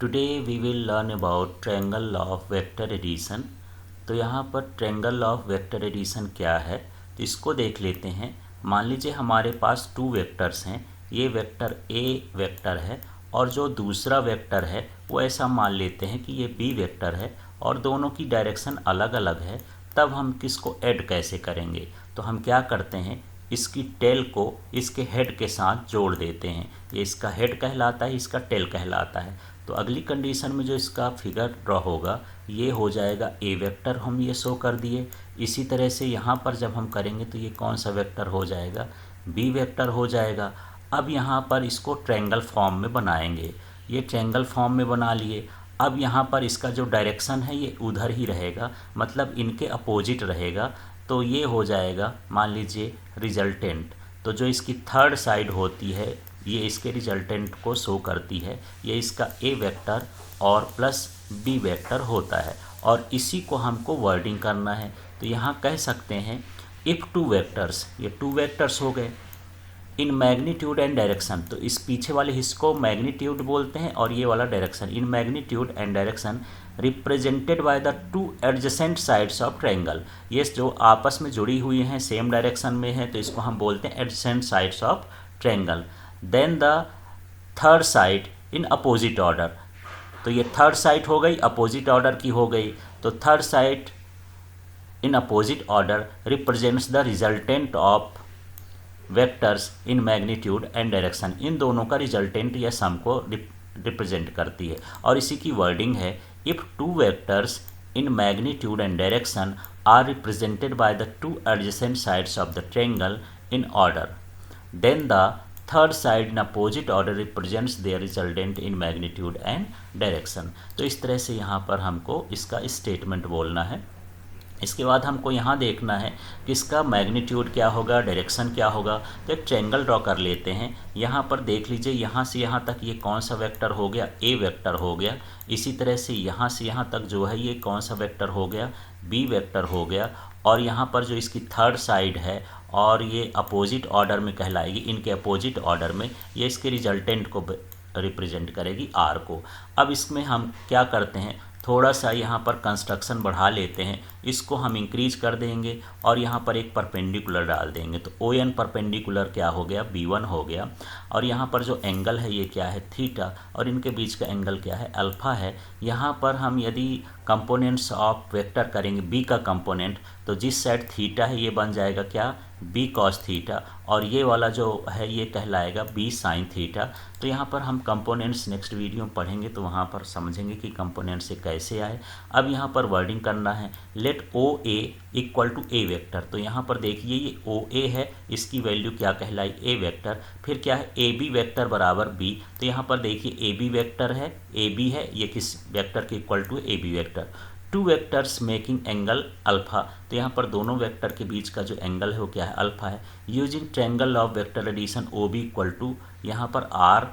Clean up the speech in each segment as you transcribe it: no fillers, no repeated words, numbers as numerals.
Today we will learn about triangle law of vector addition। तो यहाँ पर triangle law of vector addition क्या है, तो इसको देख लेते हैं। मान लीजिए हमारे पास टू वेक्टर्स हैं, ये वेक्टर ए वेक्टर है और जो दूसरा वेक्टर है वो ऐसा मान लेते हैं कि ये बी वेक्टर है और दोनों की डायरेक्शन अलग अलग है। तब हम किसको ऐड कैसे करेंगे, तो हम क्या करते हैं, इसकी टेल को इसके हेड के साथ जोड़ देते हैं। ये इसका हेड कहलाता है, इसका टेल कहलाता है। तो अगली कंडीशन में जो इसका फिगर ड्रॉ होगा ये हो जाएगा ए वेक्टर, हम ये शो कर दिए। इसी तरह से यहाँ पर जब हम करेंगे तो ये कौन सा वेक्टर हो जाएगा, बी वेक्टर हो जाएगा। अब यहाँ पर इसको ट्रायंगल फॉर्म में बनाएंगे, ये ट्रायंगल फॉर्म में बना लिए। अब यहाँ पर इसका जो डायरेक्शन है ये उधर ही रहेगा, मतलब इनके अपोजिट रहेगा। तो ये हो जाएगा मान लीजिए रिजल्टेंट। तो जो इसकी थर्ड साइड होती है ये इसके रिजल्टेंट को शो करती है, ये इसका ए वेक्टर और प्लस बी वेक्टर होता है। और इसी को हमको वर्डिंग करना है। तो यहाँ कह सकते हैं इफ़ टू वेक्टर्स, ये टू वेक्टर्स हो गए, इन मैग्नीट्यूड एंड डायरेक्शन। तो इस पीछे वाले हिस्से को मैग्नीट्यूड बोलते हैं और ये वाला direction. In magnitude and direction represented by the two adjacent sides of triangle. ये जो आपस में जुड़ी हुई हैं, सेम डायरेक्शन में है, तो इसको हम बोलते हैं adjacent sides of triangle. Then the third side in opposite order. तो ये थर्ड साइड हो गई, अपोजिट ऑर्डर की हो गई। तो third side in opposite order represents the resultant of vectors in magnitude and direction. इन दोनों का रिजल्टेंट या सम को रिप्रेजेंट करती है। और इसी की वर्डिंग है if two vectors in magnitude and direction are represented by the two adjacent sides of the triangle in order, then the third side in opposite order represents their resultant in magnitude and direction. तो इस तरह से यहाँ पर हमको इसका statement बोलना है। इसके बाद हमको यहाँ देखना है कि इसका मैग्नीट्यूड क्या होगा, डायरेक्शन क्या होगा। तो एक ट्रायंगल ड्रॉ कर लेते हैं। यहाँ पर देख लीजिए, यहाँ से यहाँ तक ये कौन सा वेक्टर हो गया, ए वेक्टर हो गया। इसी तरह से यहाँ से यहाँ तक जो है ये कौन सा वेक्टर हो गया, बी वेक्टर हो गया। और यहाँ पर जो इसकी थर्ड साइड है और ये अपोजिट ऑर्डर में कहलाएगी, इनके अपोजिट ऑर्डर में ये इसके रिजल्टेंट को रिप्रेजेंट करेगी आर को। अब इसमें हम क्या करते हैं, थोड़ा सा यहाँ पर कंस्ट्रक्शन बढ़ा लेते हैं, इसको हम इंक्रीज कर देंगे और यहाँ पर एक परपेंडिकुलर डाल देंगे। तो ओ एन परपेंडिकुलर क्या हो गया, बी1 हो गया। और यहाँ पर जो एंगल है ये क्या है, थीटा, और इनके बीच का एंगल क्या है, अल्फा है। यहाँ पर हम यदि कंपोनेंट्स ऑफ वेक्टर करेंगे बी का कंपोनेंट, तो जिस साइड थीटा है ये बन जाएगा क्या, बी कॉस थीटा, और ये वाला जो है ये कहलाएगा बी साइन थीटा। तो यहाँ पर हम कंपोनेंट्स नेक्स्ट वीडियो में पढ़ेंगे तो वहाँ पर समझेंगे कि कंपोनेंट से कैसे आए। अब यहाँ पर वर्डिंग करना है, let O A equal to A vector. तो यहाँ पर देखिए ये ओ ए है, इसकी वैल्यू क्या कहलाई, ए वेक्टर। फिर क्या है, ए बी वेक्टर बराबर बी। तो यहाँ पर देखिए ए बी वेक्टर है, ए बी है, ये किस वेक्टर के equal to A B vector. Two vectors making angle alpha. तो यहाँ पर दोनों वेक्टर के बीच का जो एंगल है वो क्या है, अल्फा है। Using triangle of vector addition O B equal to यहाँ पर आर।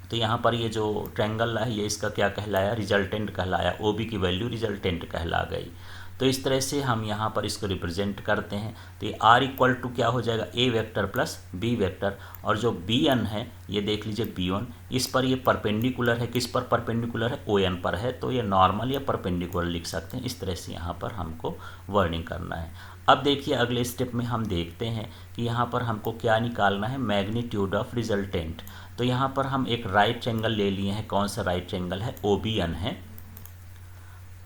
तो यहाँ पर ये जो ट्रायंगल है ये इसका क्या कहलाया, रिजल्टेंट कहलाया। ओ बी की वैल्यू रिजल्टेंट कहला गई। तो इस तरह से हम यहाँ पर इसको रिप्रेजेंट करते हैं। तो ये आर इक्वल टू क्या हो जाएगा, ए वेक्टर प्लस बी वेक्टर। और जो बी एन है ये देख लीजिए बी1, इस पर ये परपेंडिकुलर है, किस पर परपेंडिकुलर है, ओ एन पर है। तो ये नॉर्मल या परपेंडिकुलर लिख सकते हैं। इस तरह से यहाँ पर हमको वर्डिंग करना है। अब देखिए अगले स्टेप में हम देखते हैं कि यहाँ पर हमको क्या निकालना है, मैग्नीट्यूड ऑफ रिजल्टेंट। तो यहाँ पर हम एक राइट ट्रायंगल ले लिए हैं, कौन सा राइट ट्रायंगल है, ओ बी एन है।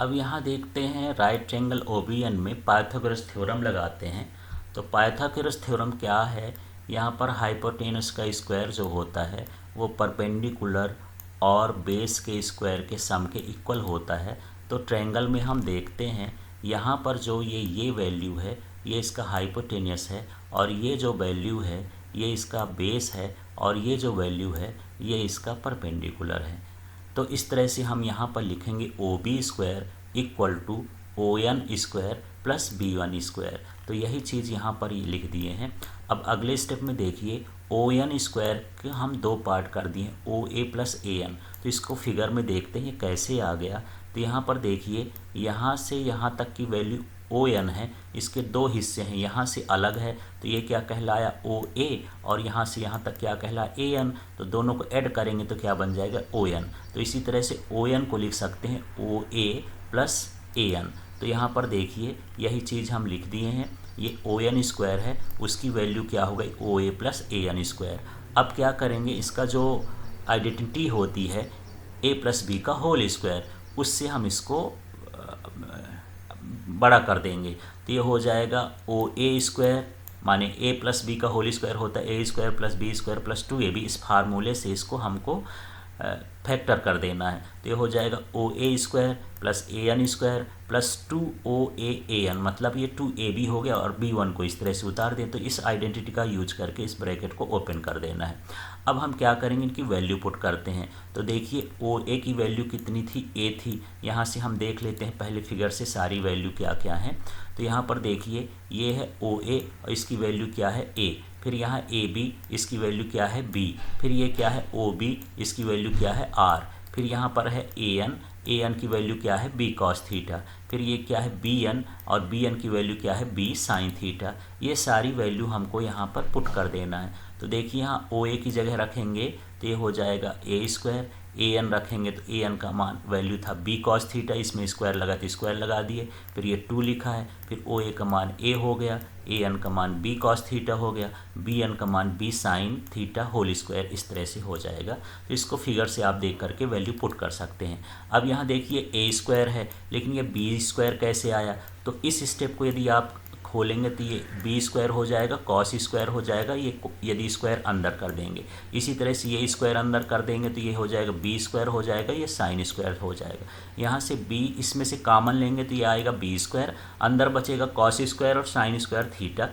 अब यहाँ देखते हैं right triangle O B N में पाइथागोरस थ्योरम लगाते हैं। तो पाइथागोरस थ्योरम क्या है, यहाँ पर हाइपोटेनस का स्क्वायर जो होता है वो परपेंडिकुलर और बेस के स्क्वायर के सम के इक्वल होता है। तो ट्रायंगल में हम देखते हैं यहाँ पर जो ये वैल्यू है ये इसका हाइपोटेनस है, और ये जो वैल्यू है ये इसका बेस है, और ये जो वैल्यू है ये इसका परपेंडिकुलर है। तो इस तरह से हम यहाँ पर लिखेंगे O B square equal to O N square plus B one square. तो यही चीज़ यहाँ पर ये लिख दिए हैं। अब अगले स्टेप में देखिए ओ एन स्क्वायर के हम दो पार्ट कर दिए, ओ ए प्लस ए एन। तो इसको फिगर में देखते हैं ये कैसे आ गया। तो यहाँ पर देखिए यहाँ से यहाँ तक की वैल्यू ओ एन है इसके दो हिस्से हैं, यहाँ से अलग है तो ये क्या कहलाया ओ ए, और यहाँ से यहाँ तक क्या कहलाया ए एन, तो दोनों को ऐड करेंगे तो क्या बन जाएगा ओ एन। तो इसी तरह से ओ एन को लिख सकते हैं ओ ए प्लस ए एन। तो यहाँ पर देखिए यही चीज़ हम लिख दिए हैं, ये ओ एन स्क्वायर है, उसकी वैल्यू क्या हो गई ओ ए प्लस ए एन स्क्वायर। अब क्या करेंगे, इसका जो आइडेंटिटी होती है ए प्लस बी का होल स्क्वायर, उससे हम इसको बड़ा कर देंगे तो ये हो जाएगा ओ ए स्क्वायर, माने ए प्लस बी का होल स्क्वायर होता है A square plus B square plus 2ab। इस फार्मूले से इसको हमको फैक्टर कर देना है, तो ये हो जाएगा ओ A square plus A N square plus 2OA मतलब ये 2ab हो गया, और b1 को इस तरह से उतार दें। तो इस आइडेंटिटी का यूज करके इस ब्रैकेट को ओपन कर देना है। अब हम क्या करेंगे, इनकी वैल्यू पुट करते हैं। तो देखिए OA की वैल्यू कितनी थी, a थी। यहाँ से हम देख लेते हैं पहले फिगर से सारी वैल्यू क्या क्या है। तो यहाँ पर देखिए ये है OA और इसकी वैल्यू क्या है a, फिर यहाँ AB इसकी वैल्यू क्या है b, फिर ये क्या है OB इसकी वैल्यू क्या है r, फिर यहाँ पर है AN की वैल्यू क्या है b cos थीटा, फिर ये क्या है BN और BN की वैल्यू क्या है b sin थीटा। ये सारी वैल्यू हमको यहाँ पर पुट कर देना है। तो देखिए यहाँ OA की जगह रखेंगे तो ये हो जाएगा a स्क्वायर, AN रखेंगे तो AN का मान वैल्यू था b cos थीटा, इसमें स्क्वायर लगा तो स्क्वायर लगा दिए, फिर ये 2 लिखा है, फिर OA का मान a हो गया, AN का मान b cos थीटा हो गया, BN का मान b sin theta whole square, इस तरह से हो जाएगा। तो इसको फिगर से आप देख करके वैल्यू पुट कर सकते हैं। अब यहाँ देखिए a स्क्वायर है लेकिन ये b स्क्वायर कैसे आया, तो इस स्टेप को यदि आप खोलेंगे तो ये b स्क्वायर हो जाएगा, कॉस स्क्वायर हो जाएगा, ये यदि स्क्वायर अंदर कर देंगे। इसी तरह से ये स्क्वायर अंदर कर देंगे तो ये हो जाएगा b स्क्वायर हो जाएगा, ये साइन स्क्वायर हो जाएगा। यहाँ से b इसमें से कॉमन लेंगे तो ये आएगा b स्क्वायर, अंदर बचेगा कॉस स्क्वायर और साइन स्क्वायर थीटा,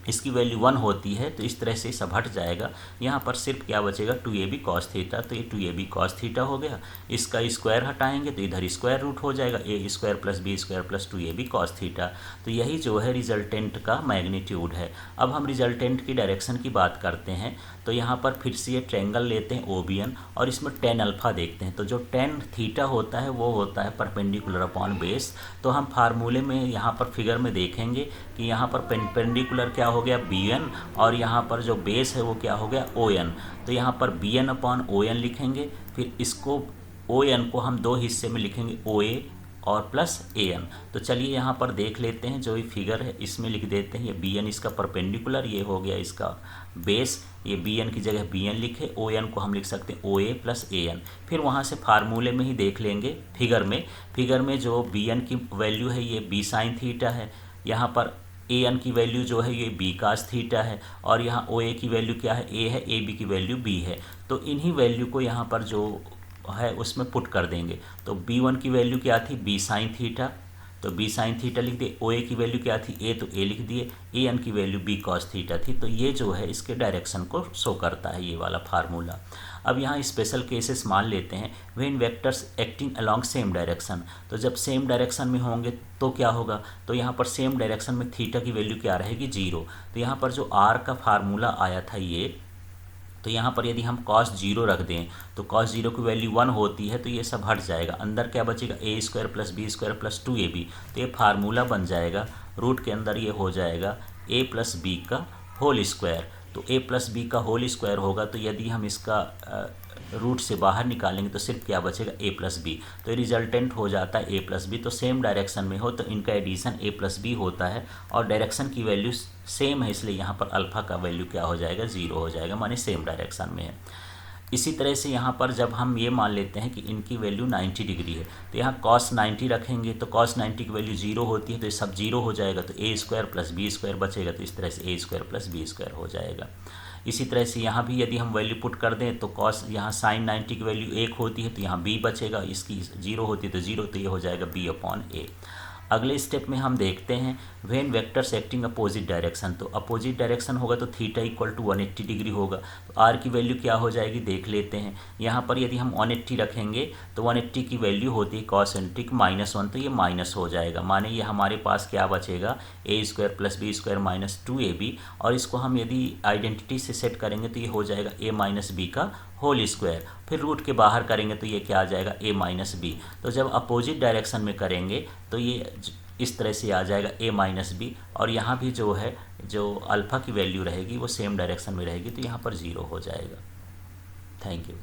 इसकी वैल्यू 1 होती है तो इस तरह से सब हट जाएगा। यहाँ पर सिर्फ क्या बचेगा 2ab cos थीटा, तो ये 2ab cos थीटा हो गया। इसका स्क्वायर हटाएंगे तो इधर स्क्वायर रूट हो जाएगा a square plus b square plus 2ab cos theta. तो यही जो है रिजल्टेंट का मैग्नीट्यूड है। अब हम रिजल्टेंट की डायरेक्शन की बात करते हैं। तो यहाँ पर फिर से ये ट्रायंगल लेते हैं OBN और इसमें tan अल्फ़ा देखते हैं। तो जो tan थीटा होता है वो होता है परपेंडिकुलर अपॉन बेस। तो हम फार्मूले में यहाँ पर फिगर में देखेंगे कि यहाँ पर परपेंडिकुलर क्या हो गया BN और यहाँ पर जो बेस है वो क्या हो गया ON। तो यहाँ पर BN अपॉन ON लिखेंगे, फिर इसको ON को हम दो हिस्से में लिखेंगे OA और प्लस AN। तो चलिए यहाँ पर देख लेते हैं, जो ये फिगर है इसमें लिख देते हैं ये BN इसका परपेंडिकुलर, ये हो गया इसका बेस, ये BN की जगह BN लिखे, ON को हम लिख सकते हैं OA प्लस AN। फिर वहाँ से फार्मूले में ही देख लेंगे फिगर में जो BN की वैल्यू है ये b sin थीटा है, यहाँ पर AN की वैल्यू जो है ये b cos थीटा है, और यहाँ OA की वैल्यू क्या है a है, AB की वैल्यू b है। तो इन्हीं वैल्यू को यहाँ पर जो है उसमें पुट कर देंगे। तो B1 की वैल्यू क्या थी b sin थीटा, तो b sin थीटा लिख दिए। OA की वैल्यू क्या थी a, तो a लिख दिए। AN की वैल्यू b cos थीटा थी। तो ये जो है इसके डायरेक्शन को शो करता है ये वाला फार्मूला। अब यहाँ स्पेशल केसेस मान लेते हैं, when vectors acting along same direction. तो जब सेम डायरेक्शन में होंगे तो क्या होगा, तो यहाँ पर सेम डायरेक्शन में थीटा की वैल्यू क्या रहेगी 0। तो यहाँ पर जो r का फार्मूला आया था ये, तो यहाँ पर यदि हम cos 0 रख दें तो cos 0 की वैल्यू 1 होती है, तो ये सब हट जाएगा। अंदर क्या बचेगा a square plus b square plus 2ab। तो ये फार्मूला बन जाएगा, रूट के अंदर ये हो जाएगा a प्लस बी का होल स्क्वायर। तो a प्लस बी का होल स्क्वायर होगा, तो यदि हम इसका रूट से बाहर निकालेंगे तो सिर्फ क्या बचेगा a प्लस बी। तो रिजल्टेंट हो जाता है a प्लस बी। तो सेम डायरेक्शन में हो तो इनका एडिशन a प्लस बी होता है, और डायरेक्शन की वैल्यू सेम है इसलिए यहाँ पर अल्फ़ा का वैल्यू क्या हो जाएगा 0 हो जाएगा, माने सेम डायरेक्शन में है। इसी तरह से यहाँ पर जब हम ये मान लेते हैं कि इनकी वैल्यू 90 डिग्री है, तो यहाँ cos 90 रखेंगे तो cos 90 की वैल्यू 0 होती है, तो ये सब 0 हो जाएगा। तो a square plus b square बचेगा, तो इस तरह से a square plus b square हो जाएगा। इसी तरह से यहाँ भी यदि हम वैल्यू पुट कर दें तो cos यहाँ sin 90 की वैल्यू 1 होती है, तो यहाँ b बचेगा, इसकी 0 होती है तो 0, तो ये हो जाएगा b अपॉन a। अगले स्टेप में हम देखते हैं when vectors acting opposite direction. तो अपोजिट डायरेक्शन होगा तो थीटा इक्वल टू 180 डिग्री होगा। तो r की वैल्यू क्या हो जाएगी देख लेते हैं। यहाँ पर यदि हम 180 रखेंगे तो 180 की वैल्यू होती है cos 1 -1, तो ये माइनस हो जाएगा, माने ये हमारे पास क्या बचेगा a square plus B square minus 2ab। और इसको हम यदि आइडेंटिटी से सेट करेंगे तो ये हो जाएगा a माइनस बी का होल स्क्वायर, फिर रूट के बाहर करेंगे तो ये क्या आ जाएगा a माइनस बी। तो जब अपोजिट डायरेक्शन में करेंगे तो ये इस तरह से आ जाएगा a माइनस बी, और यहाँ भी जो है जो अल्फ़ा की वैल्यू रहेगी वो सेम डायरेक्शन में रहेगी, तो यहाँ पर 0 हो जाएगा। Thank you.